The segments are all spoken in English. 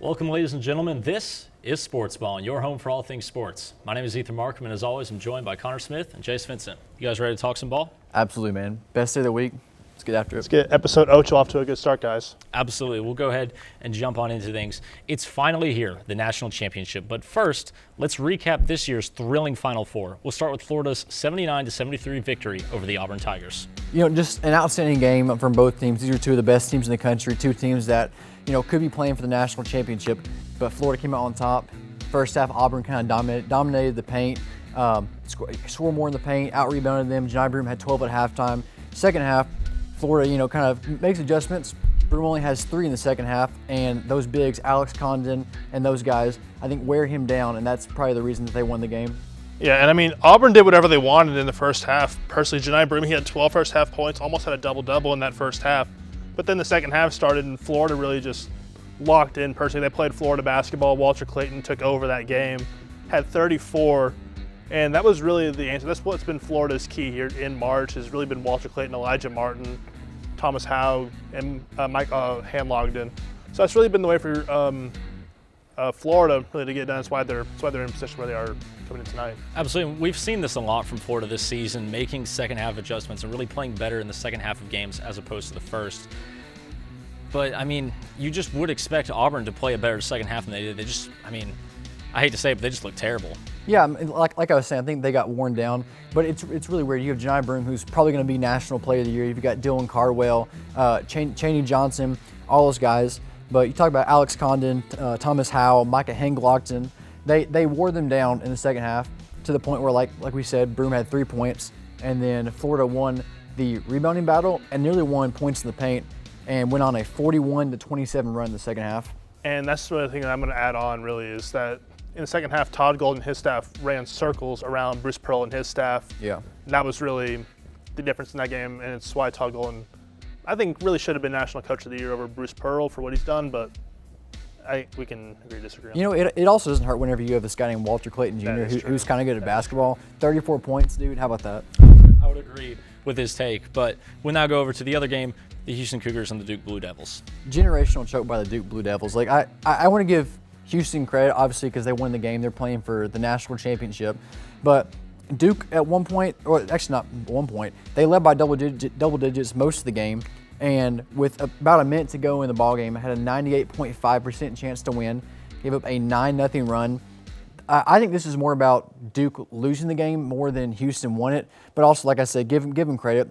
Welcome, ladies and gentlemen. This is Sportsballin, your home for all things sports. My name is Ethan Markham, and as always, I'm joined by Connor Smith and Jace Vincent. You guys ready to talk some ball? Absolutely, man. Best day of the week. Let's get after it. Let's get episode 8 off to a good start, guys. Absolutely. We'll go ahead and jump on into things. It's finally here, the national championship. But first, let's recap this year's thrilling Final Four. We'll start with Florida's 79-73 victory over the Auburn Tigers. Just an outstanding game from both teams. These are two of the best teams in the country, two teams that, could be playing for the national championship. But Florida came out on top. First half, Auburn kind of dominated the paint, scored more in the paint, out-rebounded them. Janai Broome had 12 at halftime. Second half, Florida, kind of makes adjustments. Broome only has 3 in the second half, and those bigs, Alex Condon and those guys, I think wear him down, and that's probably the reason that they won the game. Yeah, and Auburn did whatever they wanted in the first half. Personally, Janai Broome, he had 12 first half points, almost had a double-double in that first half. But then the second half started, and Florida really just locked in. Personally, they played Florida basketball. Walter Clayton took over that game, had 34, and that was really the answer. That's what's been Florida's key here in March, has really been Walter Clayton, Elijah Martin, Thomas Howe, and Mike Hanlogden. So that's really been the way for Florida really to get done. That's why they're in a position where they are coming in tonight. Absolutely. We've seen this a lot from Florida this season, making second half adjustments and really playing better in the second half of games as opposed to the first. But, you just would expect Auburn to play a better second half than they did. They just, I hate to say it, but they just look terrible. Yeah, like I was saying, I think they got worn down. But it's really weird. You have Janai Broome, who's probably going to be National Player of the Year. You've got Dylan Cardwell, Chaney Johnson, all those guys. But you talk about Alex Condon, Thomas Howe, Micah Hanlogden. They wore them down in the second half to the point where, like we said, Broome had 3 points. And then Florida won the rebounding battle and nearly won points in the paint and went on a 41-27 run in the second half. And that's the thing that I'm going to add on, really, is that in the second half, Todd Golden and his staff ran circles around Bruce Pearl and his staff. Yeah. And that was really the difference in that game, and it's why Todd Golden, I think, really should have been National Coach of the Year over Bruce Pearl for what he's done, but we can agree to disagree on that. It also doesn't hurt whenever you have this guy named Walter Clayton Jr., who's kind of good at basketball. 34 points, dude. How about that? I would agree with his take, but we'll now go over to the other game, the Houston Cougars and the Duke Blue Devils. Generational choke by the Duke Blue Devils. I want to give Houston credit, obviously, because they won the game. They're playing for the national championship. But Duke at one point, or actually not one point, they led by double digits most of the game. And with about a minute to go in the ballgame, had a 98.5% chance to win. Gave up a 9-0 run. I think this is more about Duke losing the game more than Houston won it. But also, like I said, give him credit.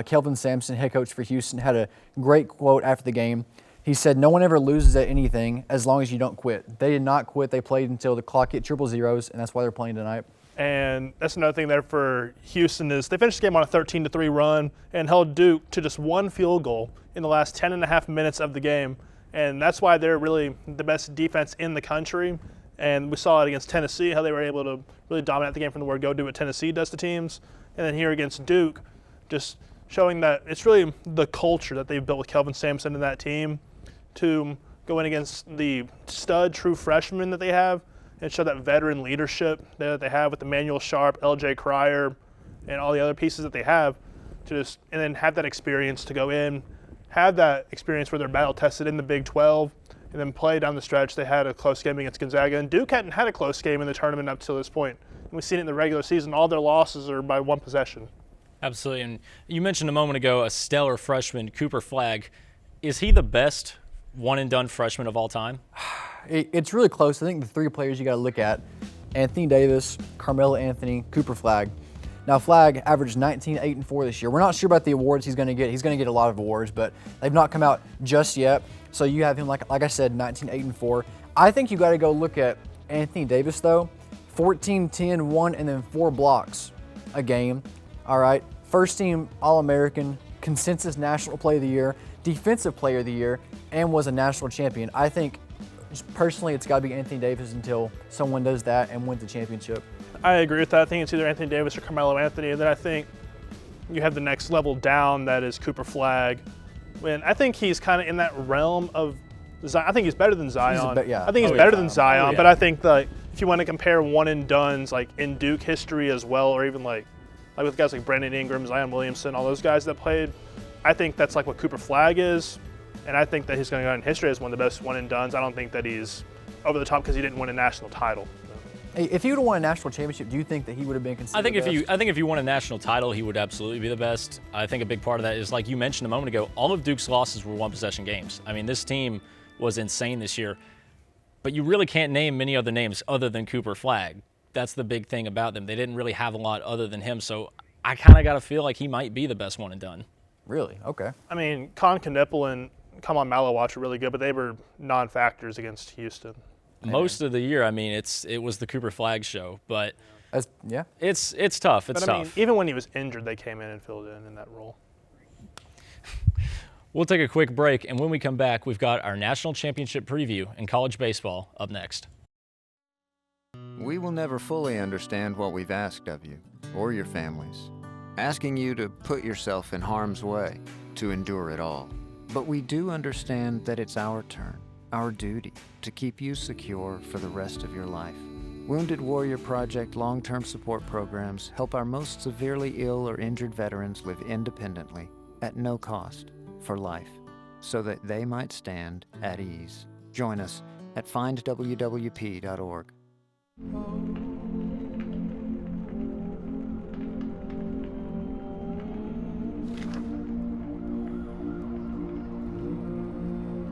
Kelvin Sampson, head coach for Houston, had a great quote after the game. He said, "No one ever loses at anything as long as you don't quit." They did not quit. They played until the clock hit triple zeros, and that's why they're playing tonight. And that's another thing there for Houston is they finished the game on a 13-3 run and held Duke to just one field goal in the last 10.5 minutes of the game. And that's why they're really the best defense in the country. And we saw it against Tennessee, how they were able to really dominate the game from the word go, do what Tennessee does to teams. And then here against Duke, just showing that it's really the culture that they've built with Kelvin Sampson and that team to go in against the stud true freshmen that they have and show that veteran leadership that they have with Emmanuel Sharp, LJ Cryer, and all the other pieces that they have and then have that experience to go in, have that experience where they're battle tested in the Big 12, and then play down the stretch. They had a close game against Gonzaga, and Duke hadn't had a close game in the tournament up till this point. And we've seen it in the regular season. All their losses are by one possession. Absolutely. And you mentioned a moment ago a stellar freshman, Cooper Flagg. Is he the best one-and-done freshman of all time? It's really close. I think the 3 players you got to look at, Anthony Davis, Carmelo Anthony, Cooper Flagg. Now, Flagg averaged 19, 8, and 4 this year. We're not sure about the awards he's going to get. He's going to get a lot of awards, but they've not come out just yet. So you have him, like I said, 19, 8, and 4. I think you got to go look at Anthony Davis, though. 14, 10, 1, and then 4 blocks a game. All right. First team All-American, consensus National Player of the Year, Defensive Player of the Year, and was a national champion. I think, personally, it's got to be Anthony Davis until someone does that and wins the championship. I agree with that. I think it's either Anthony Davis or Carmelo Anthony. And then I think you have the next level down, that is Cooper Flagg. And I think he's kind of in that realm of Zion. I think he's better than Zion. I think he's better than Zion. But I think if you want to compare one-and-dones like in Duke history as well, or even like with guys like Brandon Ingram, Zion Williamson, all those guys that played, I think that's like what Cooper Flagg is. And I think that he's going to go in history as one of the best one-and-dones. I don't think that he's over the top because he didn't win a national title. Hey, if he would have won a national championship, do you think that he would have been considered the best? I think if you won a national title, he would absolutely be the best. I think a big part of that is, like you mentioned a moment ago, all of Duke's losses were one-possession games. I mean, this team was insane this year, but you really can't name many other names other than Cooper Flagg. That's the big thing about them. They didn't really have a lot other than him, so I kind of got to feel like he might be the best one and done. Really? Okay. I mean, Con Knipple and Come On Malawatch were really good, but they were non-factors against Houston. Most of the year, I mean, it was the Cooper Flagg show, but Yeah. it's tough. It's But I mean, tough. even when he was injured, they came in and filled in that role. We'll take a quick break, and when we come back, we've got our national championship preview in college baseball up next. We will never fully understand what we've asked of you or your families, asking you to put yourself in harm's way, to endure it all. But we do understand that it's our turn, our duty, to keep you secure for the rest of your life. Wounded Warrior Project long-term support programs help our most severely ill or injured veterans live independently, at no cost, for life, so that they might stand at ease. Join us at findwwp.org.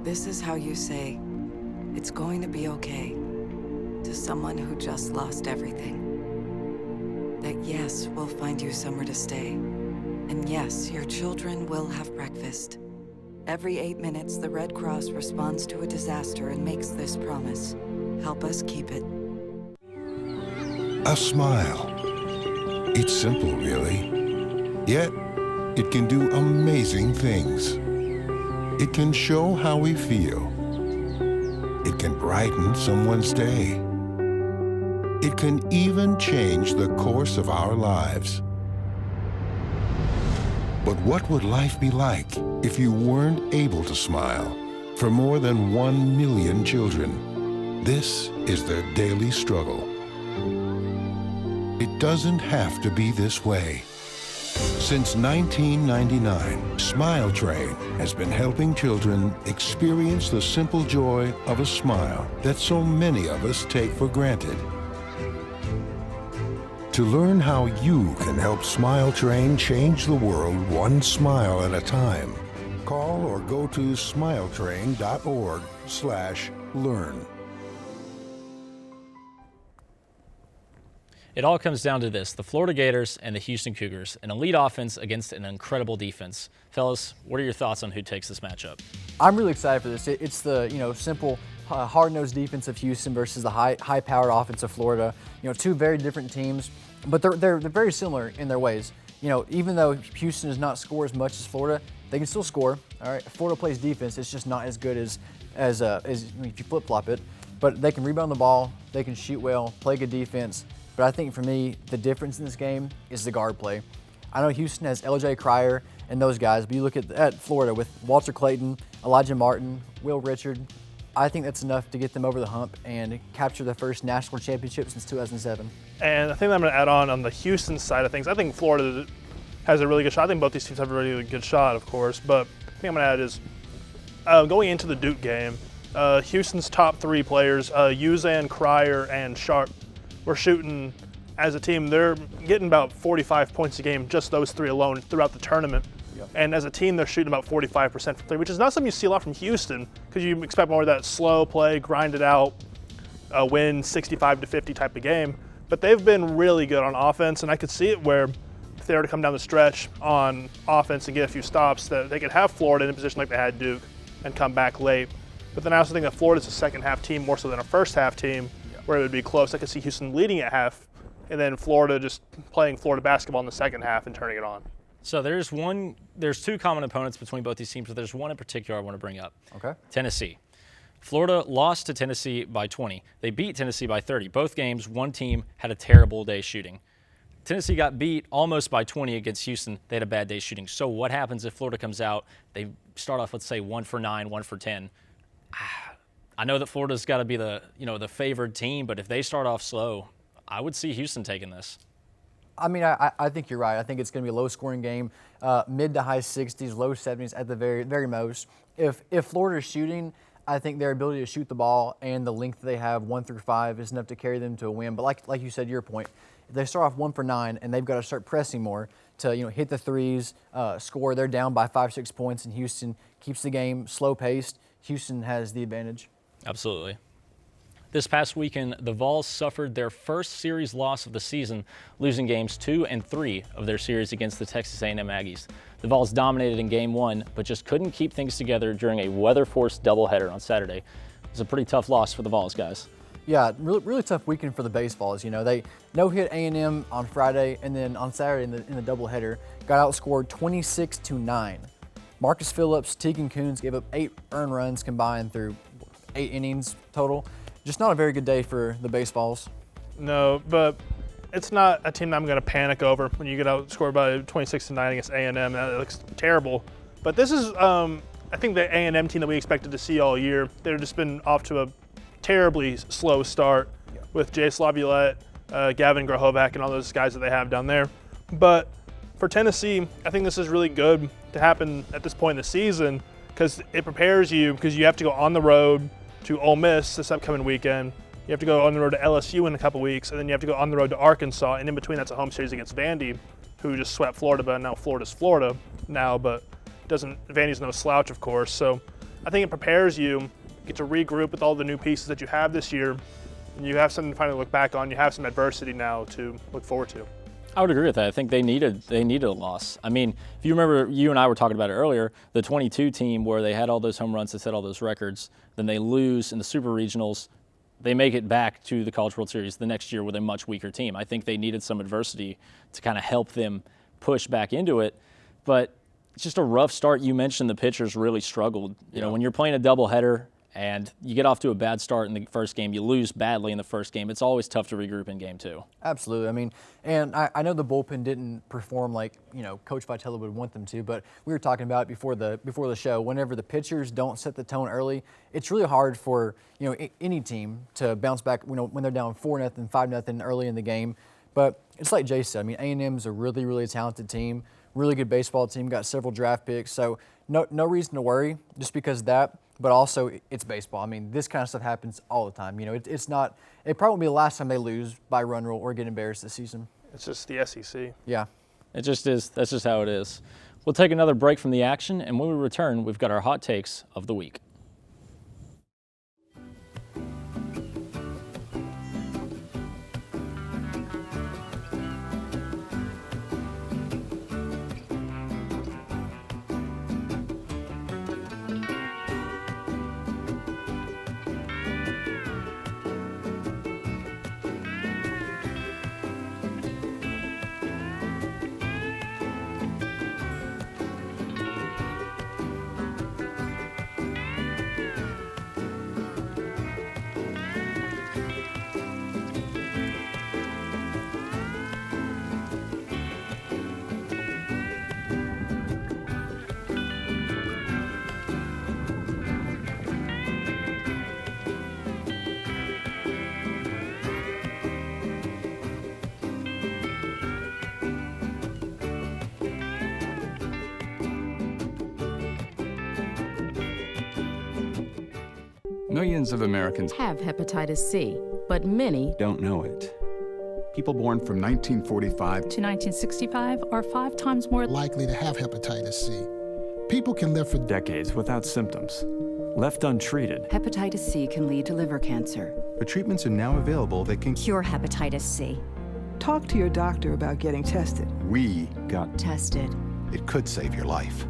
This is how you say, "It's going to be okay," to someone who just lost everything. That yes, we'll find you somewhere to stay. And yes, your children will have breakfast. Every 8 minutes, the Red Cross responds to a disaster and makes this promise. Help us keep it. A smile. It's simple, really. Yet, it can do amazing things. It can show how we feel. It can brighten someone's day. It can even change the course of our lives. But what would life be like if you weren't able to smile? For more than 1 million children, this is their daily struggle. It doesn't have to be this way. Since 1999, Smile Train has been helping children experience the simple joy of a smile that so many of us take for granted. To learn how you can help Smile Train change the world one smile at a time, call or go to smiletrain.org/learn. It all comes down to this: the Florida Gators and the Houston Cougars, an elite offense against an incredible defense. Fellas, what are your thoughts on who takes this matchup? I'm really excited for this. It's the simple, hard-nosed defense of Houston versus the high-powered offense of Florida. Two very different teams, but they're very similar in their ways. Even though Houston does not score as much as Florida, they can still score. All right, Florida plays defense. It's just not as good as if you flip-flop it. But they can rebound the ball. They can shoot well, play good defense. But I think for me, the difference in this game is the guard play. I know Houston has LJ Cryer and those guys, but you look at Florida with Walter Clayton, Elijah Martin, Will Richard. I think that's enough to get them over the hump and capture the first national championship since 2007. And I think I'm going to add on the Houston side of things. I think Florida has a really good shot. I think both these teams have a really good shot, of course. But the thing I'm going to add is going into the Duke game, Houston's top three players, Uzan, Cryer, and Sharp, were shooting as a team. They're getting about 45 points a game, just those three alone, throughout the tournament. Yep. And as a team, they're shooting about 45% from three, which is not something you see a lot from Houston, because you expect more of that slow play, grind it out, win 65-50 type of game. But they've been really good on offense, and I could see it where if they were to come down the stretch on offense and get a few stops, that they could have Florida in a position like they had Duke and come back late. But then I also think that Florida's a second half team more so than a first half team, where it would be close. I could see Houston leading at half, and then Florida just playing Florida basketball in the second half and turning it on. So there's two common opponents between both these teams, but there's one in particular I want to bring up. Okay. Tennessee. Florida lost to Tennessee by 20. They beat Tennessee by 30. Both games, one team had a terrible day shooting. Tennessee got beat almost by 20 against Houston. They had a bad day shooting. So what happens if Florida comes out, they start off, let's say, 1 for 9, 1 for 10? I know that Florida's got to be the favored team, but if they start off slow, I would see Houston taking this. I mean, I think you're right. I think it's going to be a low-scoring game, mid to high 60s, low 70s at the very most. If Florida's shooting, I think their ability to shoot the ball and the length they have 1 through 5 is enough to carry them to a win. But like you said, your point, if they start off 1 for 9 and they've got to start pressing more to hit the threes, score. They're down by 5-6 points, and Houston keeps the game slow-paced. Houston has the advantage. Absolutely. This past weekend, the Vols suffered their first series loss of the season, losing games 2 and 3 of their series against the Texas A&M Aggies. The Vols dominated in game 1, but just couldn't keep things together during a weather-forced doubleheader on Saturday. It was a pretty tough loss for the Vols, guys. Yeah, really tough weekend for the baseballs. They no-hit A&M on Friday, and then on Saturday in the doubleheader, got outscored 26-9. Marcus Phillips, Tegan Coons gave up 8 earned runs combined through 8 innings total. Just not a very good day for the baseballs. No, but it's not a team that I'm going to panic over when you get outscored by 26-9 against A&M. That looks terrible. But this is, I think, the A&M team that we expected to see all year. They've just been off to a terribly slow start with Jace Laviolette, Gavin Grahovac, and all those guys that they have down there. But for Tennessee, I think this is really good to happen at this point in the season because it prepares you because you have to go on the road to Ole Miss this upcoming weekend. You have to go on the road to LSU in a couple weeks, and then you have to go on the road to Arkansas, and in between that's a home series against Vandy, who just swept Florida, but now Florida's Florida now, but Vandy's no slouch, of course. So I think it prepares you, get to regroup with all the new pieces that you have this year, and you have something to finally look back on. You have some adversity now to look forward to. I would agree with that. I think they needed a loss. I mean, if you remember, you and I were talking about it earlier, the 22 team where they had all those home runs, they set all those records, then they lose in the Super Regionals. They make it back to the College World Series the next year with a much weaker team. I think they needed some adversity to kind of help them push back into it. But it's just a rough start. You mentioned the pitchers really struggled. You know, when you're playing a doubleheader and you get off to a bad start in the first game, you lose badly in the first game, it's always tough to regroup in game 2. Absolutely. I mean, and I know the bullpen didn't perform like, Coach Vitello would want them to, but we were talking about before the show, whenever the pitchers don't set the tone early, it's really hard for, any team to bounce back, when they're down 4-0, 5-0 early in the game. But it's like Jace said, I mean, A&M's a really, really talented team, really good baseball team, got several draft picks, so no reason to worry just because of that. But also, it's baseball. I mean, this kind of stuff happens all the time. It probably won't be the last time they lose by run rule or get embarrassed this season. It's just the SEC. Yeah. It just is. That's just how it is. We'll take another break from the action, and when we return, we've got our hot takes of the week. Millions of Americans have hepatitis C, but many don't know it. People born from 1945 to 1965 are 5 times more likely to have hepatitis C. People can live for decades without symptoms. Left untreated, hepatitis C can lead to liver cancer. But treatments are now available that can cure hepatitis C. Talk to your doctor about getting tested. We got tested. It could save your life.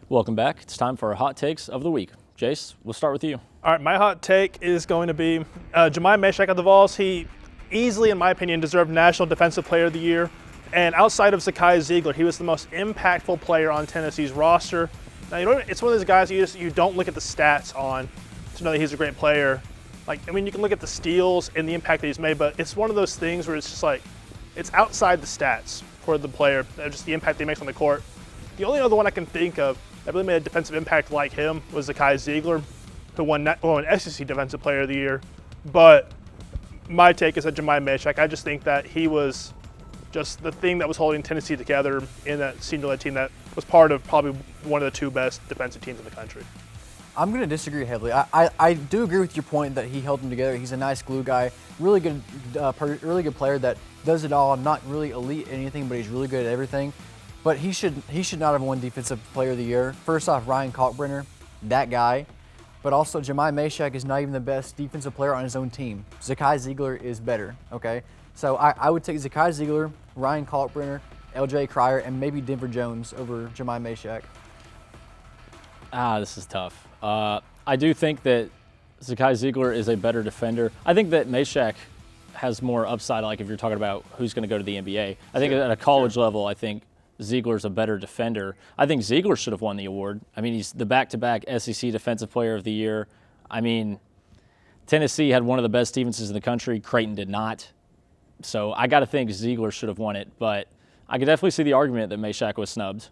Welcome back. It's time for our hot takes of the week. Jace, we'll start with you. All right, my hot take is going to be Jemai Meshach of the Vols. He easily, in my opinion, deserved National Defensive Player of the Year. And outside of Zakai Ziegler, he was the most impactful player on Tennessee's roster. Now, it's one of those guys you don't look at the stats on to know that he's a great player. You can look at the steals and the impact that he's made, but it's one of those things where it's just it's outside the stats for the player, just the impact he makes on the court. The only other one I can think of that really made a defensive impact like him was Zakai Ziegler, who won SEC Defensive Player of the Year. But my take is that Jemai Meshack, I just think that he was just the thing that was holding Tennessee together in that senior-led team that was part of probably one of the 2 best defensive teams in the country. I'm going to disagree heavily. I do agree with your point that he held them together. He's a nice glue guy, really good player that does it all. Not really elite at anything, but he's really good at everything. But he should not have won Defensive Player of the Year. First off, Ryan Kalkbrenner, that guy. But also, Jemai Meshack is not even the best defensive player on his own team. Zakai Ziegler is better, okay? So I would take Zakai Ziegler, Ryan Kalkbrenner, LJ Cryer, and maybe Denver Jones over Jemai Meshack. This is tough. I do think that Zakai Ziegler is a better defender. I think that Meshack has more upside, like if you're talking about who's going to go to the NBA. I think at a college level, I think Ziegler's a better defender. I think Ziegler should have won the award. I mean, he's the back-to-back SEC Defensive Player of the Year. I mean, Tennessee had one of the best defenses in the country. Creighton did not. So I got to think Ziegler should have won it. But I could definitely see the argument that Meshack was snubbed.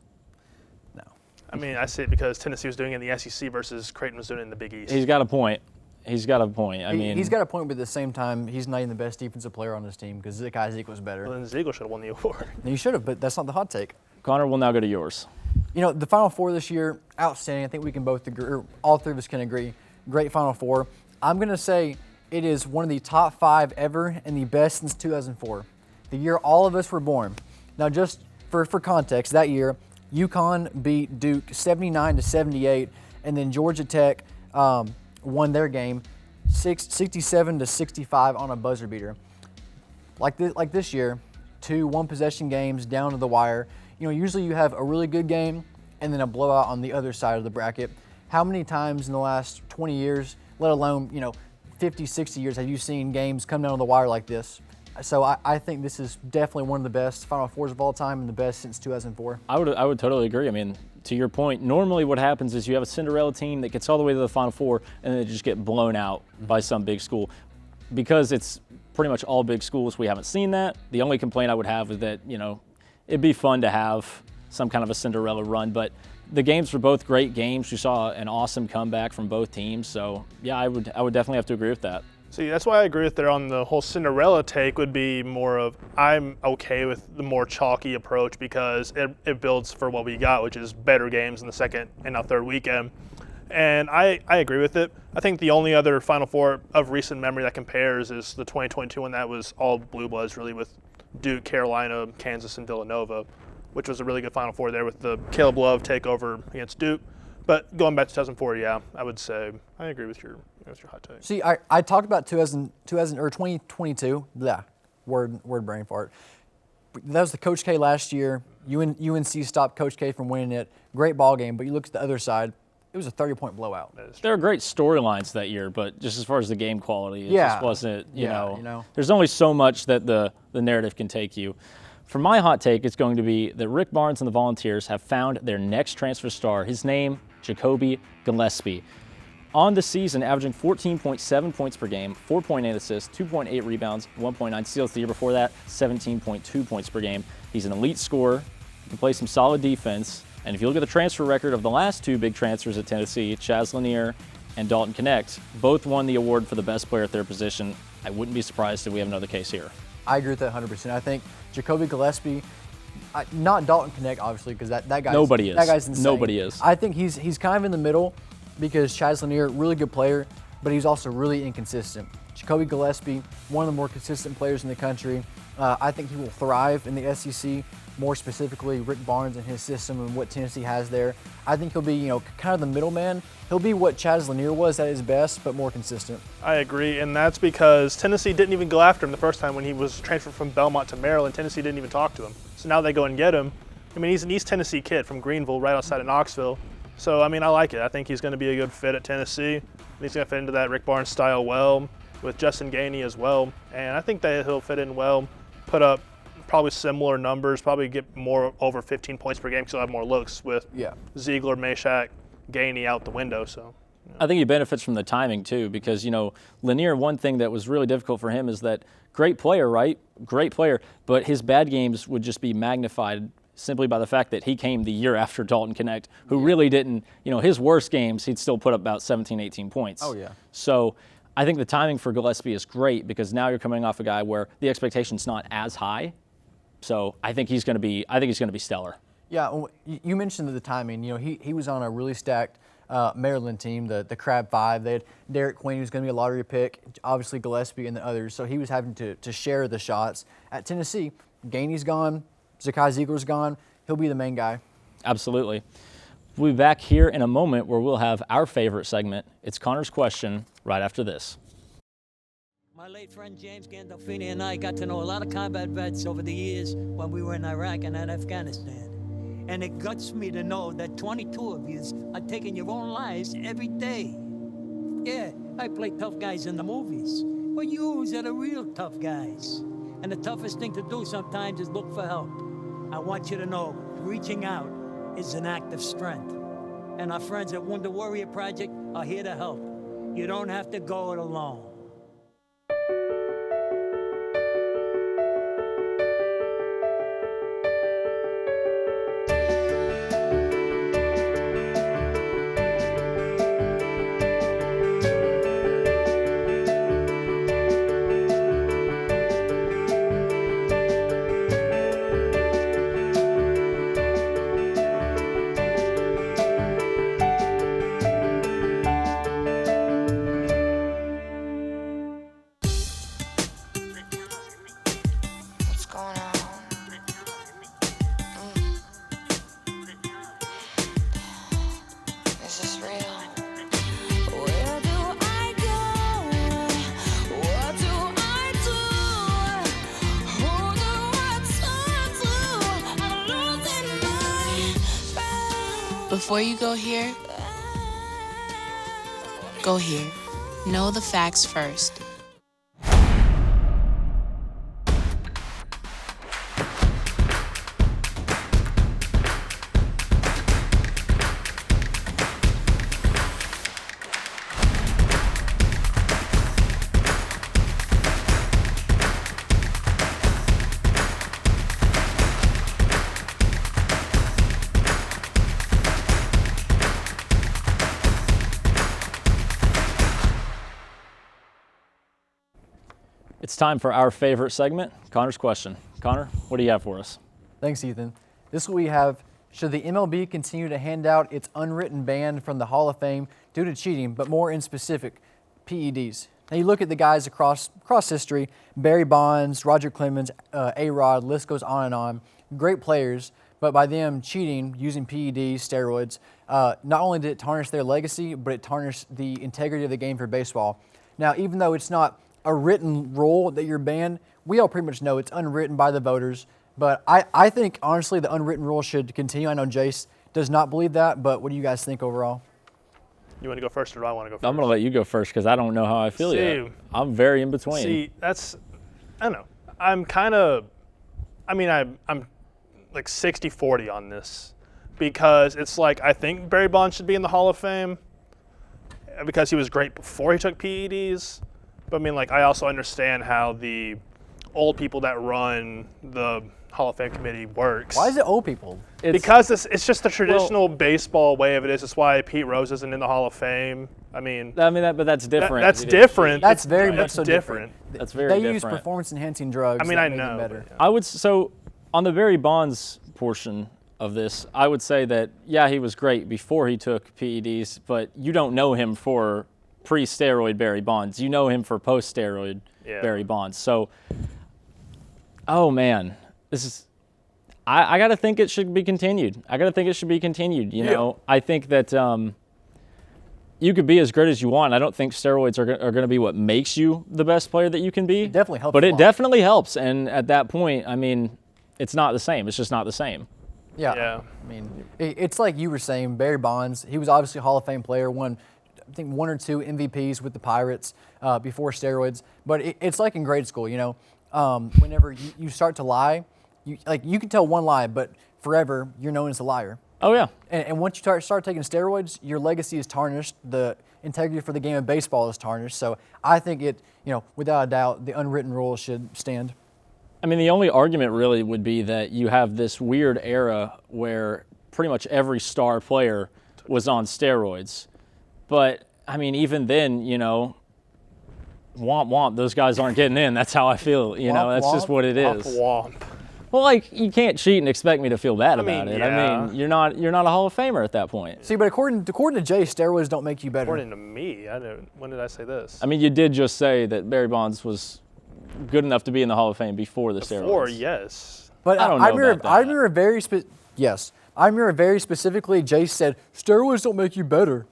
No. I mean, I see it because Tennessee was doing it in the SEC versus Creighton was doing it in the Big East. He's got a point. He's got a point. He's got a point, but at the same time, he's not even the best defensive player on his team because Zakai Ziegler's better. Well, then Ziegler should have won the award. He should have, but that's not the hot take. Connor, we'll now go to yours. You know, the Final Four this year, outstanding. I think we can both agree, or all 3 of us can agree. Great Final Four. I'm going to say it is one of the top 5 ever and the best since 2004, the year all of us were born. Now, just for context, that year, UConn beat Duke 79-78, and then Georgia Tech won their game 67-65 on a buzzer beater. Like this year, 2 one-possession games down to the wire. You know, usually you have a really good game and then a blowout on the other side of the bracket. How many times in the last 20 years, let alone 50, 60 years, have you seen games come down to the wire like this? So I think this is definitely one of the best Final Fours of all time and the best since 2004. I would totally agree. I mean, to your point, normally what happens is you have a Cinderella team that gets all the way to the Final Four and then they just get blown out by some big school. Because it's pretty much all big schools, we haven't seen that. The only complaint I would have is that, it'd be fun to have some kind of a Cinderella run, but the games were both great games. You saw an awesome comeback from both teams. So, yeah, I would definitely have to agree with that. See, that's why I agree with there on the whole Cinderella take would be more of I'm okay with the more chalky approach because it builds for what we got, which is better games in the second and now third weekend. And I agree with it. I think the only other Final Four of recent memory that compares is the 2022 one that was all blue bloods really with Duke, Carolina, Kansas, and Villanova, which was a really good Final Four there with the Caleb Love takeover against Duke. But going back to 2004, yeah, I would say I agree with your hot take. See, I talked about 2022. Yeah, word brain fart. That was the Coach K last year. UNC stopped Coach K from winning it. Great ball game, but you look at the other side, it was a 30-point blowout. There were great storylines that year, but just as far as the game quality, it just wasn't, you know. There's only so much that the narrative can take you. For my hot take, it's going to be that Rick Barnes and the Volunteers have found their next transfer star. His name, Jacoby Gillespie. On the season, averaging 14.7 points per game, 4.8 assists, 2.8 rebounds, 1.9 steals. The year before that, 17.2 points per game. He's an elite scorer. He can play some solid defense. And if you look at the transfer record of the last 2 big transfers at Tennessee, Chaz Lanier and Dalton Knecht, both won the award for the best player at their position. I wouldn't be surprised if we have another case here. I agree with that 100%. I think Jacoby Gillespie, not Dalton Knecht, obviously, because that guy's insane. Nobody is. I think he's kind of in the middle because Chaz Lanier, really good player, but he's also really inconsistent. Jacoby Gillespie, one of the more consistent players in the country. I think he will thrive in the SEC, more specifically Rick Barnes and his system and what Tennessee has there. I think he'll be, kind of the middleman. He'll be what Chaz Lanier was at his best, but more consistent. I agree, and that's because Tennessee didn't even go after him the first time when he was transferred from Belmont to Maryland. Tennessee didn't even talk to him. So now they go and get him. I mean, he's an East Tennessee kid from Greenville, right outside of Knoxville. So, I mean, I like it. I think he's going to be a good fit at Tennessee. He's going to fit into that Rick Barnes style well, with Justin Gainey as well. And I think that he'll fit in well, put up probably similar numbers, probably get more over 15 points per game because he'll have more looks with Ziegler, Meshack, Gainey out the window. So I think he benefits from the timing too because, Lanier, one thing that was really difficult for him is that great player, right? Great player, but his bad games would just be magnified simply by the fact that he came the year after Dalton Knecht, who really didn't, his worst games, he'd still put up about 17, 18 points. Oh, yeah. So I think the timing for Gillespie is great because now you're coming off a guy where the expectation's not as high. So I think he's going to be stellar. Yeah, well, you mentioned the timing. You know, he was on a really stacked Maryland team, the Crab Five. They had Derek Queen, who's going to be a lottery pick, obviously Gillespie and the others. So he was having to share the shots. At Tennessee, Gainey's gone, Zakai Ziegler's gone. He'll be the main guy. Absolutely. We'll be back here in a moment where we'll have our favorite segment. It's Connor's Question right after this. My late friend James Gandolfini and I got to know a lot of combat vets over the years when we were in Iraq and in Afghanistan. And it guts me to know that 22 of you are taking your own lives every day. Yeah, I play tough guys in the movies, but you are the real tough guys. And the toughest thing to do sometimes is look for help. I want you to know, reaching out is an act of strength. And our friends at Wounded Warrior Project are here to help. You don't have to go it alone. Before you go here, go here. Know the facts first. It's time for our favorite segment, Connor's Question. Connor, what do you have for us? Thanks, Ethan. This week we have, should the MLB continue to hand out its unwritten ban from the Hall of Fame due to cheating, but more in specific, PEDs? Now you look at the guys across history, Barry Bonds, Roger Clemens, A-Rod, list goes on and on. Great players, but by them cheating, using PEDs, steroids, not only did it tarnish their legacy, but it tarnished the integrity of the game for baseball. Now, even though it's not a written rule that you're banned, we all pretty much know it's unwritten by the voters. But I think, honestly, the unwritten rule should continue. I know Jace does not believe that, but what do you guys think overall? You want to go first or do I want to go first? I'm going to let you go first because I don't know how I feel yet. I'm very in between. See, I don't know. I'm kind of, I'm like 60-40 on this because it's like I think Barry Bonds should be in the Hall of Fame because he was great before he took PEDs. But I also understand how the old people that run the Hall of Fame committee works. Why is it old people? Because it's just the traditional baseball way of it is. That's why Pete Rose isn't in the Hall of Fame. But that's different. That's different. That's very much so different. That's very different. They use performance-enhancing drugs. I know. Better. Yeah. So on the Barry Bonds portion of this, I would say that, yeah, he was great before he took PEDs, but you don't know him for pre-steroid Barry Bonds. You know him for post-steroid Barry Bonds. So, oh man, this is. I got to think it should be continued. You know, I think that you could be as good as you want. I don't think steroids are going to be what makes you the best player that you can be. It definitely helps. But it definitely helps. And at that point, it's not the same. It's just not the same. Yeah. It's like you were saying, Barry Bonds. He was obviously a Hall of Fame player. Won, I think, 1 or 2 MVPs with the Pirates before steroids. But it's like in grade school, you know, whenever you start to lie, you can tell one lie, but forever you're known as a liar. Oh yeah. And once you start taking steroids, your legacy is tarnished. The integrity for the game of baseball is tarnished. So I think without a doubt, the unwritten rule should stand. The only argument really would be that you have this weird era where pretty much every star player was on steroids. But, even then, womp womp, those guys aren't getting in. That's how I feel. You know, that's just what it is. Womp. Well, like, you can't cheat and expect me to feel bad about it. Yeah. I mean, you're not a Hall of Famer at that point. See, but according to Jace, steroids don't make you better. According to me, when did I say this? I mean, you did just say that Barry Bonds was good enough to be in the Hall of Fame before the steroids. Before, yes. But I don't know about that. I remember very specifically, Jace said, steroids don't make you better.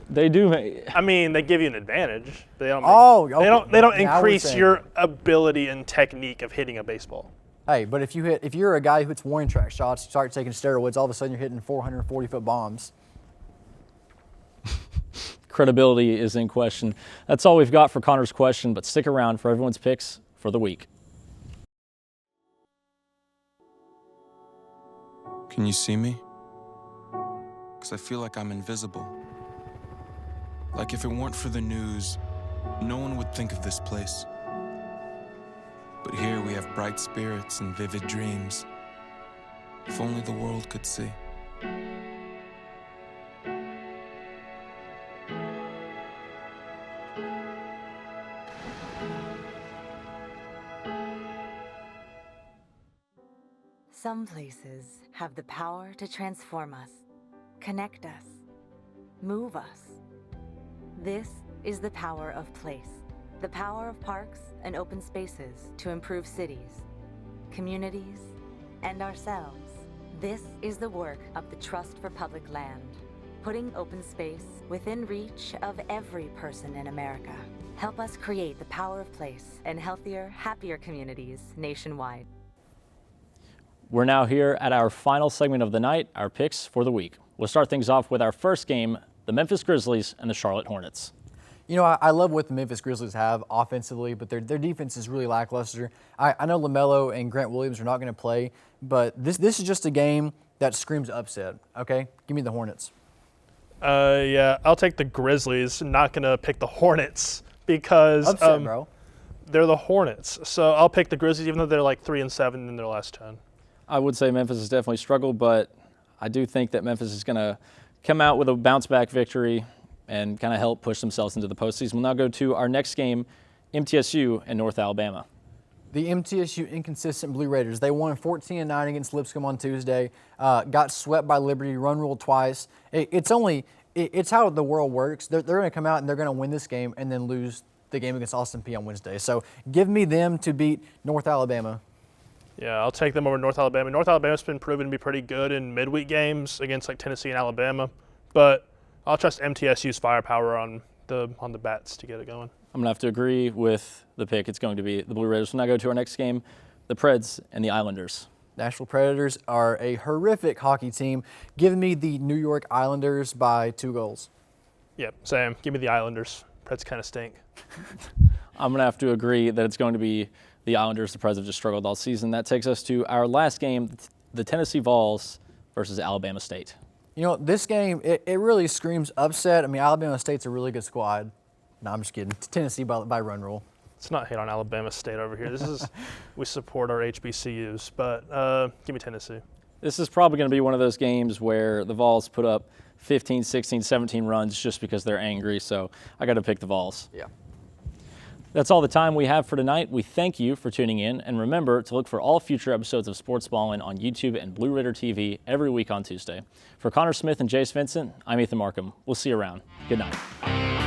They do. I mean, they give you an advantage. They don't. Okay. They don't increase your ability and technique of hitting a baseball. Hey, but if you're a guy who hits warning track shots, start taking steroids, all of a sudden you're hitting 440-foot bombs. Credibility is in question. That's all we've got for Connor's question, but stick around for everyone's picks for the week. Can you see me? Because I feel like I'm invisible. Like if it weren't for the news, no one would think of this place. But here we have bright spirits and vivid dreams. If only the world could see. Some places have the power to transform us, connect us, move us. This is the power of place. The power of parks and open spaces to improve cities, communities, and ourselves. This is the work of the Trust for Public Land, putting open space within reach of every person in America. Help us create the power of place and healthier, happier communities nationwide. We're now here at our final segment of the night, our picks for the week. We'll start things off with our first game, the Memphis Grizzlies and the Charlotte Hornets. You know, I love what the Memphis Grizzlies have offensively, but their defense is really lackluster. I know LaMelo and Grant Williams are not going to play, but this is just a game that screams upset, okay? Give me the Hornets. Yeah, I'll take the Grizzlies. Not going to pick the Hornets because upset, bro. They're the Hornets. So I'll pick the Grizzlies even though they're like 3-7 in their last 10. I would say Memphis has definitely struggled, but I do think that Memphis is going to come out with a bounce-back victory and kind of help push themselves into the postseason. We'll now go to our next game, MTSU and North Alabama. The MTSU inconsistent Blue Raiders. They won 14-9 against Lipscomb on Tuesday. Got swept by Liberty, run ruled twice. It's how the world works. They're going to come out and they're going to win this game and then lose the game against Austin Peay on Wednesday. So give me them to beat North Alabama. Yeah, I'll take them over North Alabama. North Alabama's been proven to be pretty good in midweek games against like Tennessee and Alabama, but I'll trust MTSU's firepower on the bats to get it going. I'm going to have to agree with the pick. It's going to be the Blue Raiders. We'll now go to our next game, the Preds and the Islanders. Nashville Predators are a horrific hockey team. Give me the New York Islanders by 2 goals. Yep, Sam, give me the Islanders. Preds kind of stink. I'm going to have to agree that it's going to be the Islanders. The Preds have just struggled all season. That takes us to our last game, the Tennessee Vols versus Alabama State. You know, this game, it really screams upset. I mean, Alabama State's a really good squad. No, I'm just kidding. Tennessee by run rule. Let's not hate on Alabama State over here. This is we support our HBCUs, but give me Tennessee. This is probably going to be one of those games where the Vols put up 15, 16, 17 runs just because they're angry, so I got to pick the Vols. Yeah. That's all the time we have for tonight. We thank you for tuning in, and remember to look for all future episodes of Sportsballin on YouTube and Blue Raider TV every week on Tuesday. For Connor Smith and Jace Vincent, I'm Ethan Markham. We'll see you around. Good night.